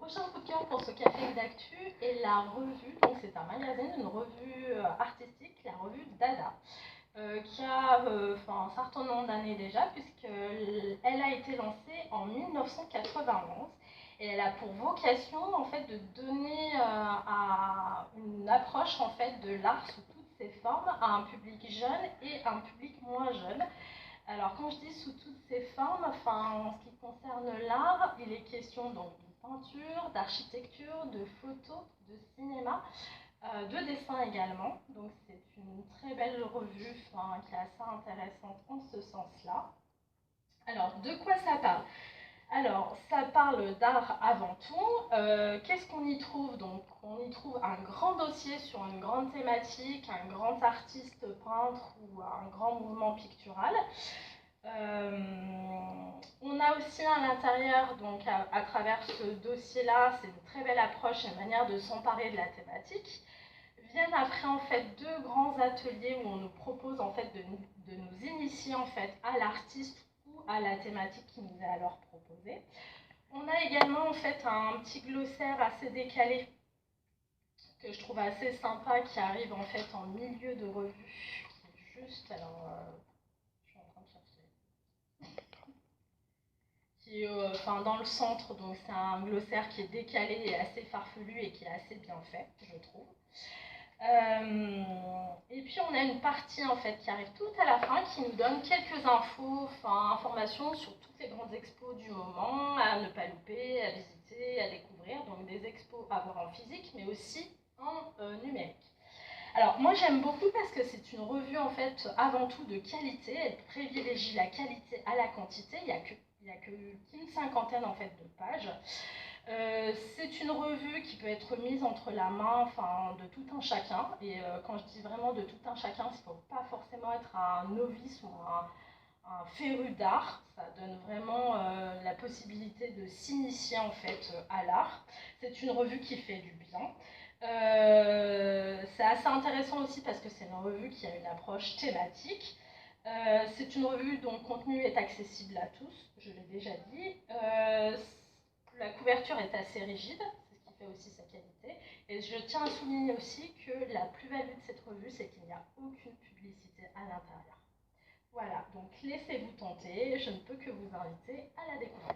prochain coup de cœur pour ce café d'actu est la revue, donc c'est un magazine, une revue artistique, la revue Dada, qui a un certain nombre d'années déjà, puisqu'elle a été lancée en 1991 et elle a pour vocation en fait de donner une approche en fait de l'art sous toutes ses formes à un public jeune et un public moins jeune. Alors quand je dis sous toutes ses formes, en ce qui concerne l'art, il est question donc de peinture, d'architecture, de photo, de cinéma, de dessin également. Donc c'est une très belle revue qui est assez intéressante en ce sens-là. Alors de quoi ça parle? Alors, ça parle d'art avant tout. Qu'est-ce qu'on y trouve? Donc, on y trouve un grand dossier sur une grande thématique, un grand artiste peintre ou un grand mouvement pictural. On a aussi à l'intérieur, donc à travers ce dossier-là, c'est une très belle approche et une manière de s'emparer de la thématique. Viennent après en fait deux grands ateliers où on nous propose en fait de nous initier en fait à l'artiste ou à la thématique qui nous est alors proposée. On a également en fait un petit glossaire assez décalé que je trouve assez sympa qui arrive en fait en milieu de revue, qui est juste je suis en train de chercher. Qui est dans le centre, donc c'est un glossaire qui est décalé et assez farfelu et qui est assez bien fait, je trouve. Et puis on a une partie en fait qui arrive tout à la fin qui nous donne quelques informations sur toutes les grandes expos du moment à ne pas louper, à visiter, à découvrir. Donc des expos à voir en physique mais aussi en numérique. Alors moi j'aime beaucoup parce que c'est une revue en fait avant tout de qualité. Elle privilégie la qualité à la quantité. Il n'y a qu'une cinquantaine en fait de pages. C'est une revue qui peut être mise entre la main de tout un chacun. Et quand je dis vraiment de tout un chacun, il ne faut pas forcément être un novice ou un féru d'art. Ça donne vraiment la possibilité de s'initier en fait à l'art. C'est une revue qui fait du bien. C'est assez intéressant aussi parce que c'est une revue qui a une approche thématique. C'est une revue dont le contenu est accessible à tous, je l'ai déjà dit. La couverture est assez rigide, c'est ce qui fait aussi sa qualité. Et je tiens à souligner aussi que la plus-value de cette revue, c'est qu'il n'y a aucune publicité à l'intérieur. Voilà, donc laissez-vous tenter, je ne peux que vous inviter à la découvrir.